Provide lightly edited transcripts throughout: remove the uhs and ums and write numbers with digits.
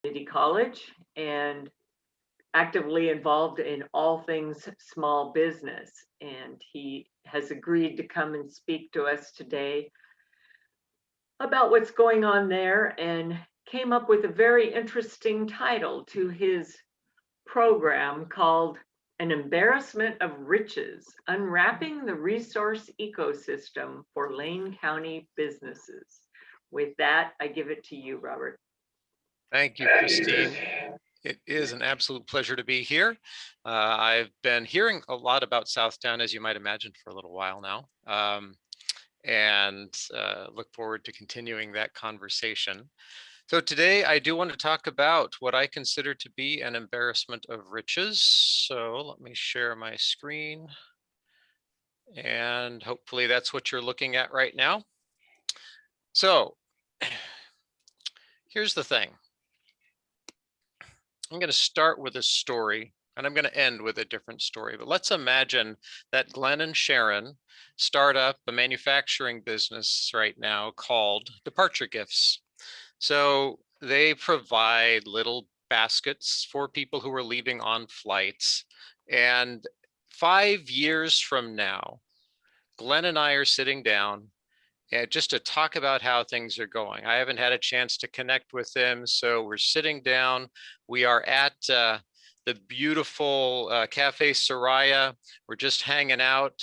Community College and actively involved in all things small business. And he has agreed to come and speak to us today about what's going on there and came up with a very interesting title to his program called An Embarrassment of Riches, Unwrapping the Resource Ecosystem for Lane County Businesses. With that, I give it to you, Robert. Thank you, Christine. It is an absolute pleasure to be here. I've been hearing a lot about Southtown, as you might imagine, for a little while now, and look forward to continuing that conversation. So today I do want to talk about what I consider to be an embarrassment of riches. So let me share my screen, and hopefully that's what you're looking at right now. So here's the thing. I'm going to start with a story and I'm going to end with a different story. But let's imagine that Glenn and Sharon start up a manufacturing business right now called Departure Gifts. So they provide little baskets for people who are leaving on flights. And 5 years from now, Glenn and I are sitting down just to talk about how things are going. I haven't had a chance to connect with them, so we're sitting down. We are at the beautiful Cafe Soraya. We're just hanging out.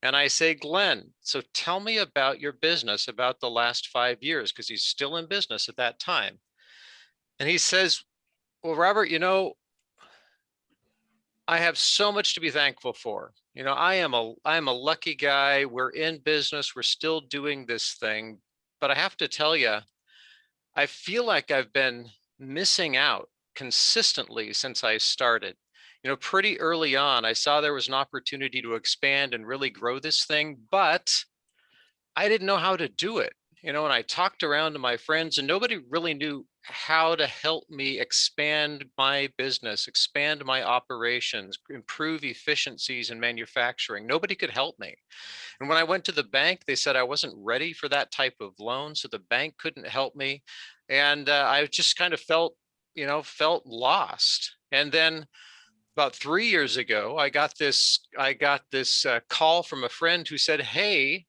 And I say, Glenn, so tell me about your business about the last 5 years, because he's still in business at that time. And he says, well, Robert, I have so much to be thankful for. I'm a lucky guy. We're in business. We're still doing this thing. But I have to tell you, I feel like I've been missing out consistently since I started. Pretty early on, I saw there was an opportunity to expand and really grow this thing, but I didn't know how to do it. And I talked around to my friends and nobody really knew how to help me expand my business, expand my operations, improve efficiencies in manufacturing. Nobody could help me. And when I went to the bank, they said I wasn't ready for that type of loan. So the bank couldn't help me. And I just kind of felt lost. And then about 3 years ago, I got this call from a friend who said, hey,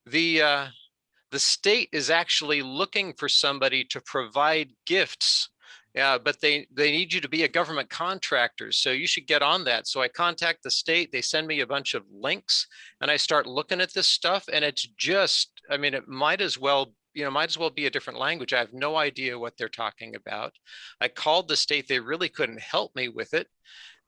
the state is actually looking for somebody to provide gifts, but they need you to be a government contractor. So you should get on that. So I contact the state, they send me a bunch of links and I start looking at this stuff. And it's just, it might as well be a different language. I have no idea what they're talking about. I called the state, they really couldn't help me with it.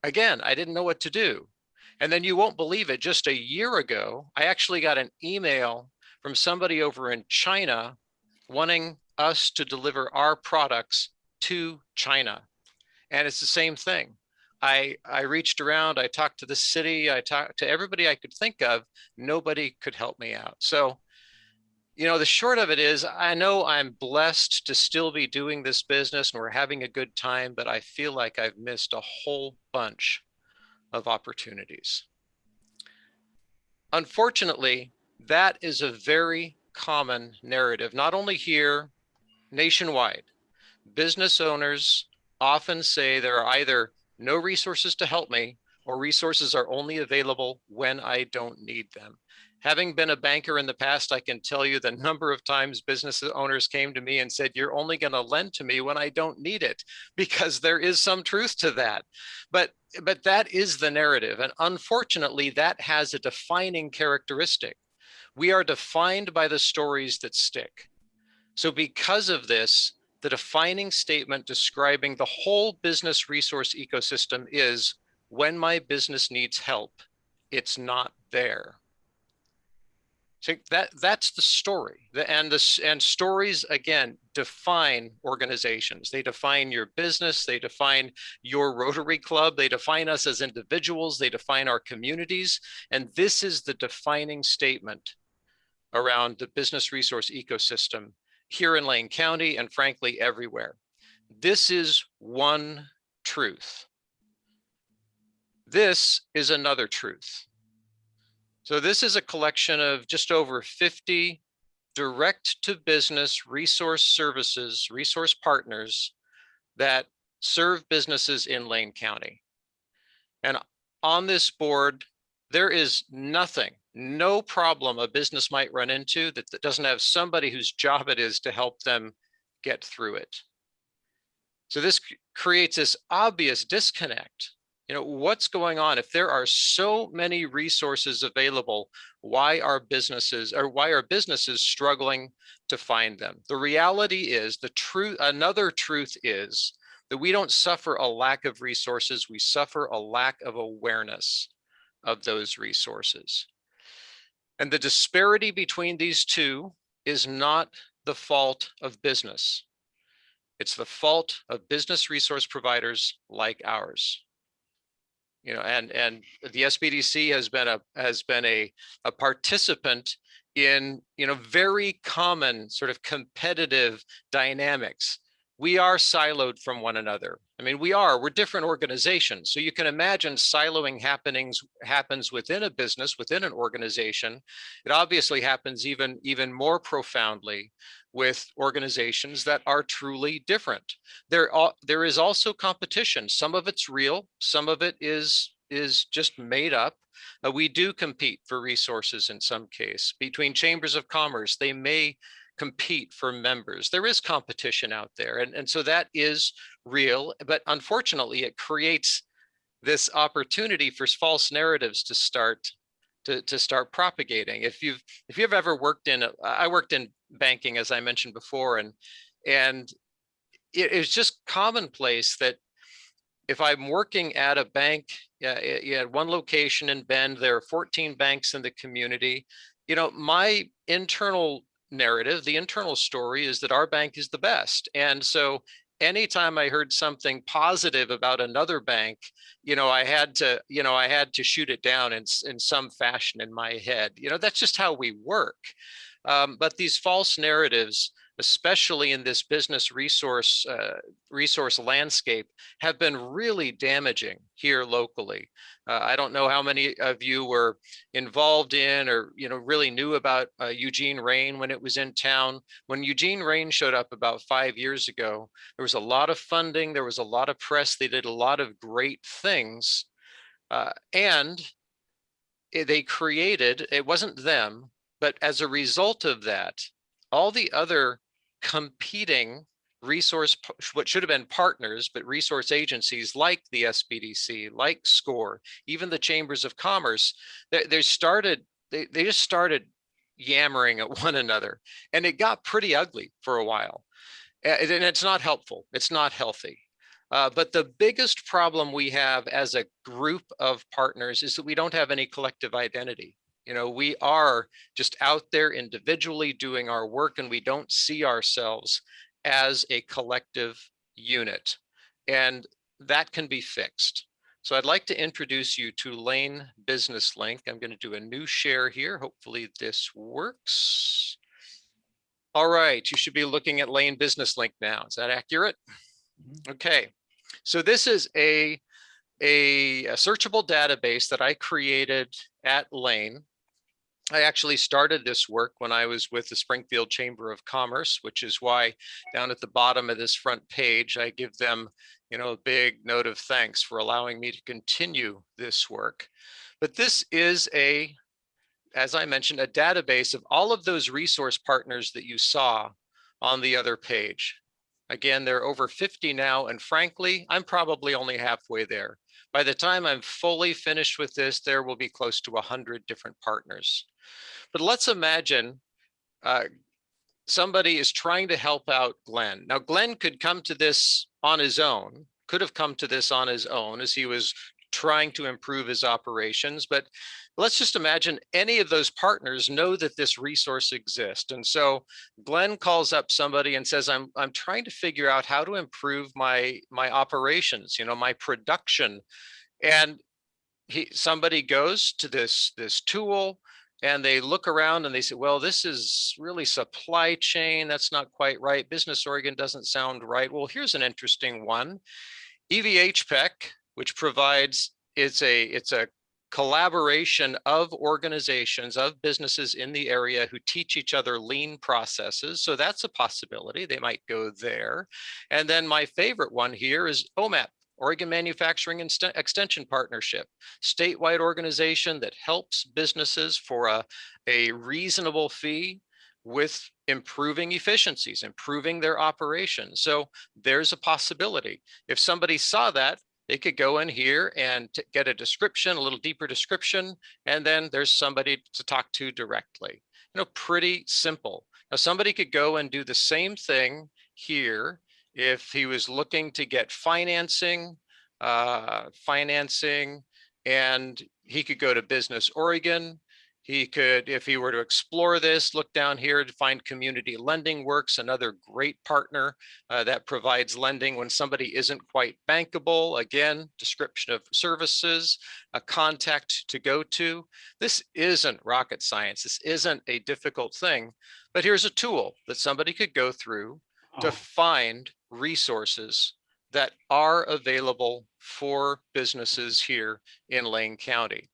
Again, I didn't know what to do. And then you won't believe it, just a year ago, I actually got an email from somebody over in China wanting us to deliver our products to China. And it's the same thing. I reached around, I talked to the city, I talked to everybody I could think of. Nobody could help me out. So, the short of it is, I know I'm blessed to still be doing this business and we're having a good time, but I feel like I've missed a whole bunch of opportunities. Unfortunately, that is a very common narrative, not only here, nationwide. Business owners often say there are either no resources to help me or resources are only available when I don't need them. Having been a banker in the past, I can tell you the number of times business owners came to me and said, you're only going to lend to me when I don't need it, because there is some truth to that. But that is the narrative. And unfortunately, that has a defining characteristic. We are defined by the stories that stick. So because of this, the defining statement describing the whole business resource ecosystem is, when my business needs help, it's not there. So that's the story. And stories, again, define organizations. They define your business. They define your Rotary Club. They define us as individuals. They define our communities. And this is the defining statement around the business resource ecosystem here in Lane County and frankly, everywhere. This is one truth. This is another truth. So this is a collection of just over 50 direct to business resource services, resource partners that serve businesses in Lane County. And on this board, there is nothing, no problem a business might run into that doesn't have somebody whose job it is to help them get through it. So this creates this obvious disconnect. You know, what's going on? If there are so many resources available, why are businesses struggling to find them? The reality is, another truth is that we don't suffer a lack of resources, we suffer a lack of awareness of those resources. And the disparity between these two is not the fault of business. It's the fault of business resource providers like ours. You know, and the SBDC has been a participant in, you know, very common sort of competitive dynamics. We are siloed from one another. I mean, we're different organizations. So you can imagine siloing happens within a business, within an organization. It obviously happens even more profoundly with organizations that are truly different. There is also competition. Some of it's real, some of it is just made up. We do compete for resources in some case. Between chambers of commerce, they may compete for members. There is competition out there. And so that is real, but unfortunately it creates this opportunity for false narratives to start propagating. If you've ever worked I worked in banking, as I mentioned before, and it's just commonplace that if I'm working at a bank, at one location in Bend, there are 14 banks in the community. You know, my internal narrative, the internal story is that our bank is the best. And so anytime I heard something positive about another bank, you know, I had to shoot it down in some fashion in my head. You know, that's just how we work. But these false narratives, especially in this business resource landscape, have been really damaging here locally. I don't know how many of you were involved in or, you know, really knew about Eugene Rain when it was in town. When Eugene Rain showed up about 5 years ago, there was a lot of funding, there was a lot of press, they did a lot of great things, and they created, it wasn't them, but as a result of that, all the other competing what should have been partners, but resource agencies like the SBDC, like SCORE, even the chambers of commerce, they just started yammering at one another, and it got pretty ugly for a while. And it's not helpful. It's not healthy. But the biggest problem we have as a group of partners is that we don't have any collective identity. You know, we are just out there individually doing our work, and we don't see ourselves as a collective unit. And that can be fixed. So I'd like to introduce you to Lane Business Link. I'm going to do a new share here. Hopefully this works. All right, you should be looking at Lane Business Link now. Is that accurate? Okay, so this is a searchable database that I created at Lane. I actually started this work when I was with the Springfield Chamber of Commerce, which is why down at the bottom of this front page, I give them, you know, a big note of thanks for allowing me to continue this work. But this is as I mentioned, a database of all of those resource partners that you saw on the other page. Again, there are over 50 now, and frankly, I'm probably only halfway there. By the time I'm fully finished with this, there will be close to 100 different partners. But let's imagine somebody is trying to help out Glenn. Now, Glenn could come to this on his own, could have come to this on his own as he was trying to improve his operations, but let's just imagine any of those partners know that this resource exists. And so Glenn calls up somebody and says, I'm trying to figure out how to improve my operations, you know, my production. And somebody goes to this tool and they look around and they say, well, this is really supply chain. That's not quite right. Business Oregon doesn't sound right. Well, here's an interesting one. EVHPEC, which provides, it's a collaboration of organizations, of businesses in the area who teach each other lean processes. So that's a possibility. They might go there. And then my favorite one here is OMAP, Oregon Manufacturing Extension Partnership, statewide organization that helps businesses for a reasonable fee with improving efficiencies, improving their operations. So there's a possibility. If somebody saw that, they could go in here and get a description, a little deeper description, and then there's somebody to talk to directly. Pretty simple. Now, somebody could go and do the same thing here if he was looking to get financing, and he could go to Business Oregon. He could, if he were to explore this, look down here to find Community Lending Works, another great partner that provides lending when somebody isn't quite bankable. Again, description of services, a contact to go to. This isn't rocket science. This isn't a difficult thing, but here's a tool that somebody could go through to find resources that are available for businesses here in Lane County.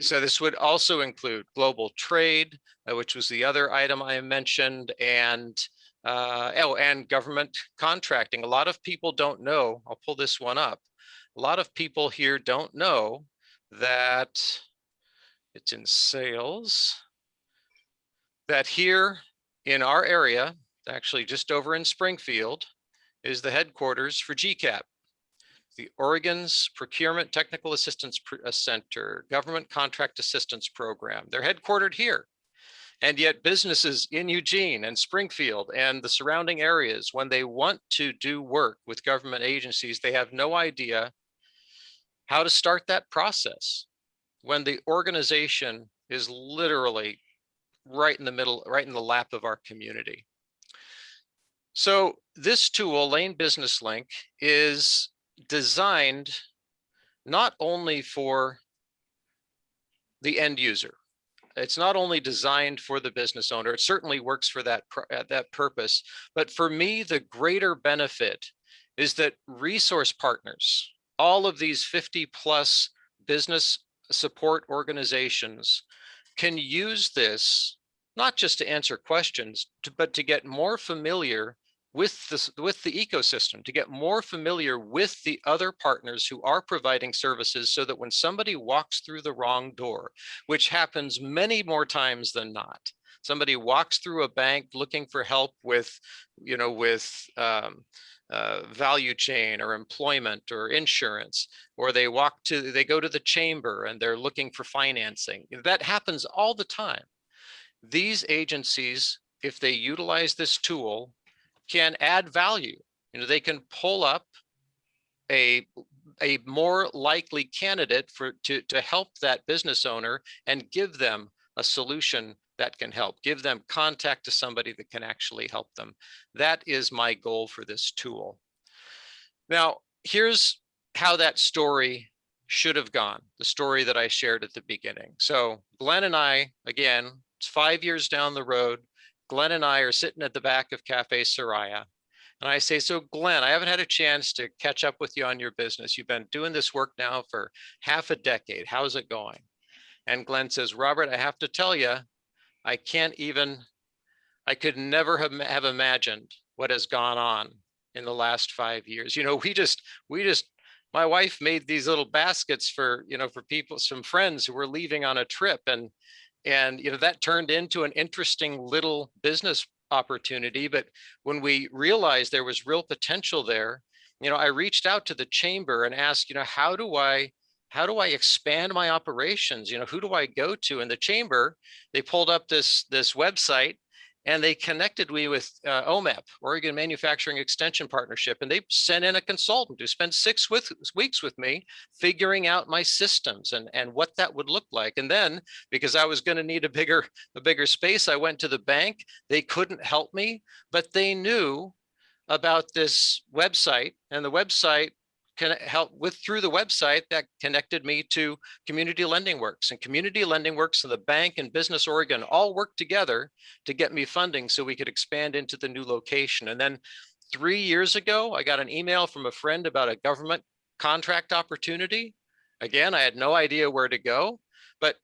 So this would also include global trade, which was the other item I mentioned, and and government contracting. A lot of people don't know, I'll pull this one up. A lot of people here don't know that it's in sales, that here in our area, actually just over in Springfield, is the headquarters for GCAP, the Oregon's Procurement Technical Assistance Center, Government Contract Assistance Program. They're headquartered here. And yet businesses in Eugene and Springfield and the surrounding areas, when they want to do work with government agencies, they have no idea how to start that process when the organization is literally right in the middle, right in the lap of our community. So this tool, Lane Business Link, is designed not only for the end user. It's not only designed for the business owner. It certainly works for that purpose. But for me, the greater benefit is that resource partners, all of these 50 plus business support organizations, can use this not just to answer questions, but to get more familiar with the ecosystem, to get more familiar with the other partners who are providing services, so that when somebody walks through the wrong door, which happens many more times than not, somebody walks through a bank looking for help with, value chain or employment or insurance, or they go to the chamber and they're looking for financing. That happens all the time. These agencies, if they utilize this tool, can add value. They can pull up a more likely candidate to help that business owner and give them a solution that can help, give them contact to somebody that can actually help them. That is my goal for this tool. Now, here's how that story should have gone, the story that I shared at the beginning. So Glenn and I, again, it's 5 years down the road, Glenn and I are sitting at the back of Cafe Soraya. And I say, so Glenn, I haven't had a chance to catch up with you on your business. You've been doing this work now for half a decade. How's it going? And Glenn says, Robert, I have to tell you, I could never have imagined what has gone on in the last 5 years. My wife made these little baskets for people, some friends who were leaving on a trip, and that turned into an interesting little business opportunity. But when we realized there was real potential there, I reached out to the chamber and asked, how do I expand my operations? Who do I go to? And the chamber, they pulled up this website, and they connected me with OMAP, Oregon Manufacturing Extension Partnership, and they sent in a consultant who spent 6 weeks with me figuring out my systems and what that would look like. And then, because I was going to need a bigger space, I went to the bank. They couldn't help me, but they knew about this website, and the website through the website that connected me to Community Lending Works, and Community Lending Works and the bank and Business Oregon all worked together to get me funding so we could expand into the new location. And then 3 years ago, I got an email from a friend about a government contract opportunity. Again, I had no idea where to go, but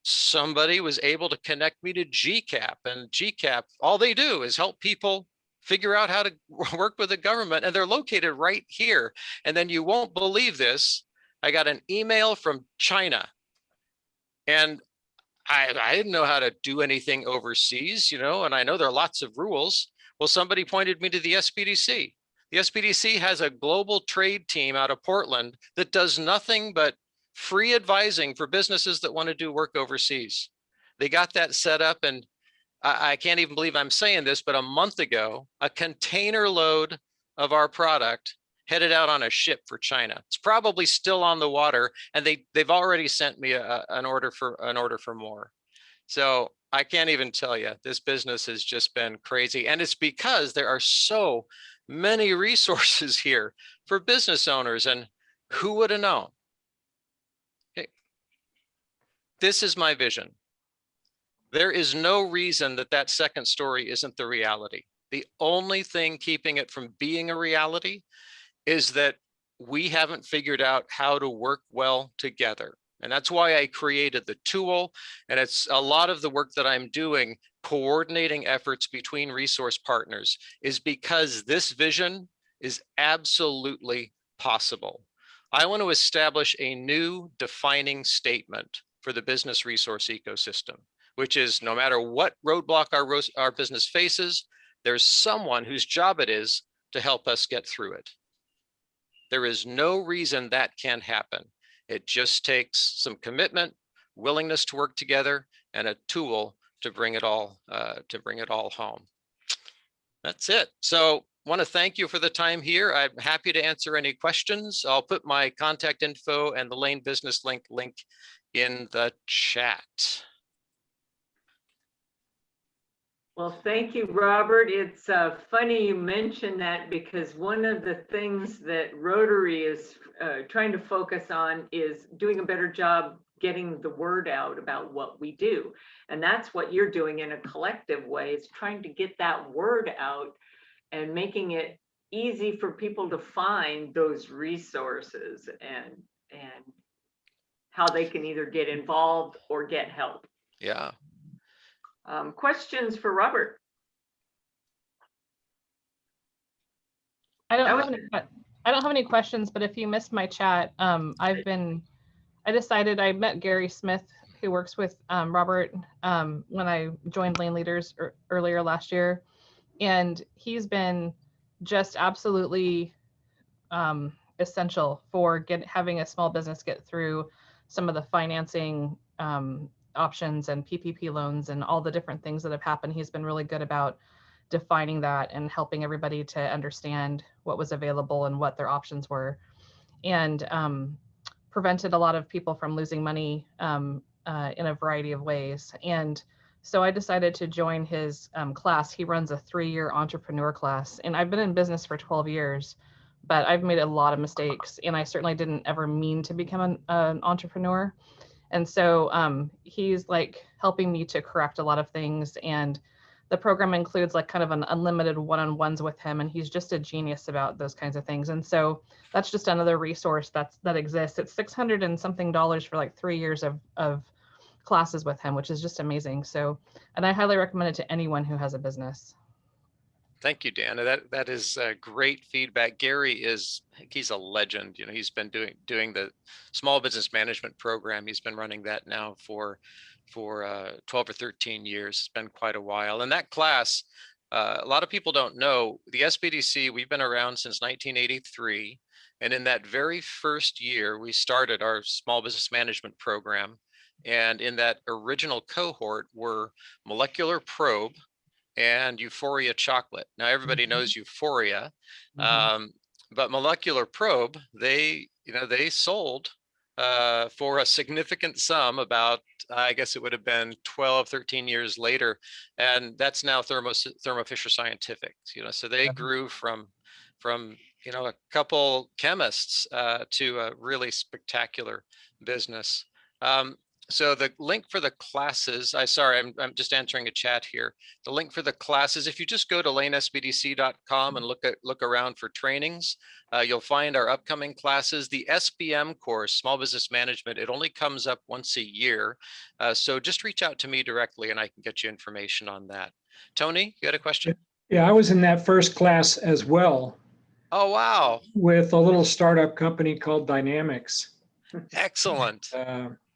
somebody was able to connect me to GCAP, and GCAP, all they do is help people figure out how to work with the government, and they're located right here. And then you won't believe this. I got an email from China, and I didn't know how to do anything overseas, and I know there are lots of rules. Well, somebody pointed me to the SBDC. The SBDC has a global trade team out of Portland that does nothing but free advising for businesses that want to do work overseas. They got that set up, and I can't even believe I'm saying this, but a month ago, a container load of our product headed out on a ship for China. It's probably still on the water, and they've already sent me an order for more. So I can't even tell you, this business has just been crazy, and it's because there are so many resources here for business owners, and who would have known? Okay. This is my vision. There is no reason that second story isn't the reality. The only thing keeping it from being a reality is that we haven't figured out how to work well together. And that's why I created the tool. And it's a lot of the work that I'm doing, coordinating efforts between resource partners, is because this vision is absolutely possible. I want to establish a new defining statement for the business resource ecosystem, which is no matter what roadblock our business faces, there's someone whose job it is to help us get through it. There is no reason that can't happen. It just takes some commitment, willingness to work together, and a tool to bring it all home. That's it. So want to thank you for the time here. I'm happy to answer any questions. I'll put my contact info and the Lane Business link in the chat. Well, thank you, Robert. It's funny you mention that, because one of the things that Rotary is trying to focus on is doing a better job getting the word out about what we do. And that's what you're doing in a collective way, is trying to get that word out and making it easy for people to find those resources and how they can either get involved or get help. Yeah. Questions for Robert? I don't have any questions, but if you missed my chat, I decided, I met Gary Smith, who works with Robert, when I joined Lane Leaders earlier last year, and he's been just absolutely essential for having a small business get through some of the financing options and PPP loans and all the different things that have happened. He's been really good about defining that and helping everybody to understand what was available and what their options were, and prevented a lot of people from losing money in a variety of ways. And so I decided to join his class. He runs a 3-year entrepreneur class, and I've been in business for 12 years, but I've made a lot of mistakes, and I certainly didn't ever mean to become an entrepreneur. And so he's like helping me to correct a lot of things. And the program includes like kind of an unlimited one-on-ones with him. And he's just a genius about those kinds of things. And so that's just another resource that exists. It's $600 and something for like 3 years of classes with him, which is just amazing. So, and I highly recommend it to anyone who has a business. Thank you, Dan. That is great feedback. Gary he's a legend. He's been doing the small business management program. He's been running that now for 12 or 13 years. It's been quite a while. And that class, a lot of people don't know, the SBDC, we've been around since 1983. And in that very first year, we started our small business management program. And in that original cohort were Molecular Probe and Euphoria Chocolate. Now everybody knows Euphoria, but Molecular Probe, they sold for a significant sum about, I guess it would have been 12, 13 years later. And that's now Thermo Fisher Scientific, so they grew from a couple chemists to a really spectacular business. So the link for the classes, I'm just answering a chat here. The link for the classes, if you just go to lanesbdc.com and look around for trainings, you'll find our upcoming classes. The SBM course, Small Business Management, it only comes up once a year. So just reach out to me directly and I can get you information on that. Tony, you had a question? Yeah, I was in that first class as well Oh, wow. with a little startup company called Dynamics. Excellent.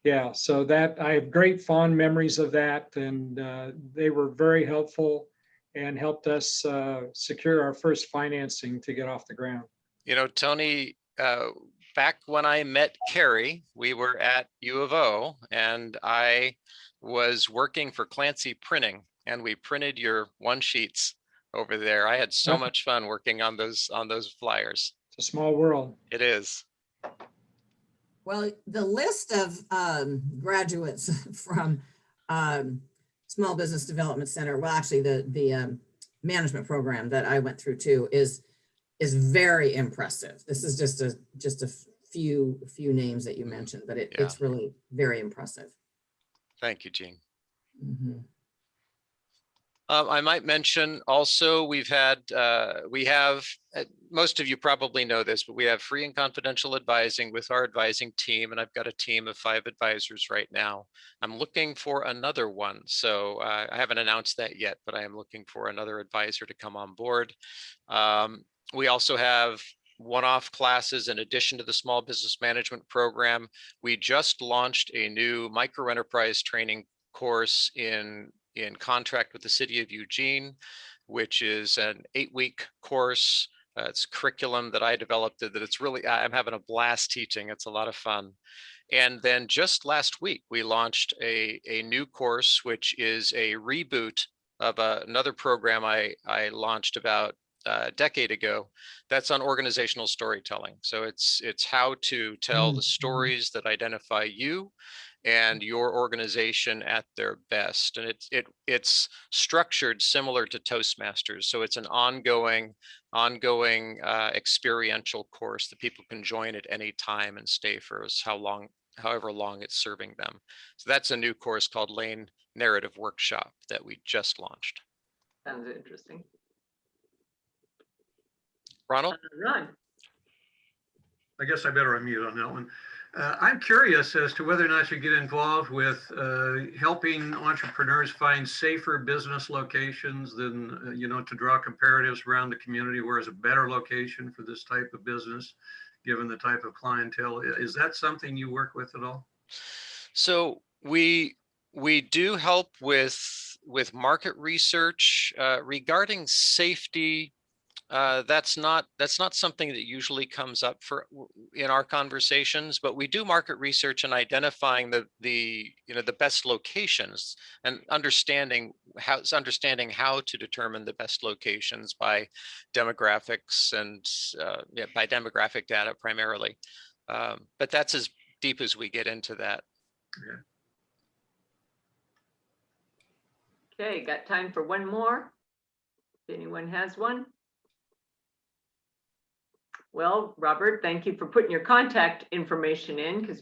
Yeah, so that I have great fond memories of that, and they were very helpful and helped us secure our first financing to get off the ground. You know, Tony, back when I met Carrie, we were at U of O and I was working for Clancy Printing and we printed your one sheets over there. I had so Yep. much fun working on those flyers. It's a small world. It is. Well, the list of graduates from Small Business Development Center, well, actually the management program that I went through too is very impressive. This is just a few names that you mentioned, but it's really very impressive. Thank you, Jean. Mhm. I might mention also we have, most of you probably know this, but we have free and confidential advising with our advising team. And I've got a team of 5 advisors right now. I'm looking for another one. So I haven't announced that yet, but I am looking for another advisor to come on board. We also have one-off classes in addition to the small business management program. We just launched a new micro enterprise training course in contract with the city of Eugene, which is an 8-week course. It's curriculum that I developed that it's really, I'm having a blast teaching. It's a lot of fun. And then just last week, we launched a new course, which is a reboot of another program I launched about a decade ago. That's on organizational storytelling. So it's how to tell the stories that identify you and your organization at their best. And it's structured similar to Toastmasters. So it's an ongoing experiential course that people can join at any time and stay for however long it's serving them. So that's a new course called Lane Narrative Workshop that we just launched. Sounds interesting. Ronald? Ron. I guess I better unmute on that one. I'm curious as to whether or not you get involved with helping entrepreneurs find safer business locations than, to draw comparatives around the community, where is a better location for this type of business, given the type of clientele. Is that something you work with at all? So we do help with market research regarding safety. That's not something that usually comes up in our conversations, but we do market research and identifying the best locations and understanding how to determine the best locations by demographics and by demographic data primarily. But that's as deep as we get into that. Okay, got time for one more. If anyone has one. Well, Robert, thank you for putting your contact information in, because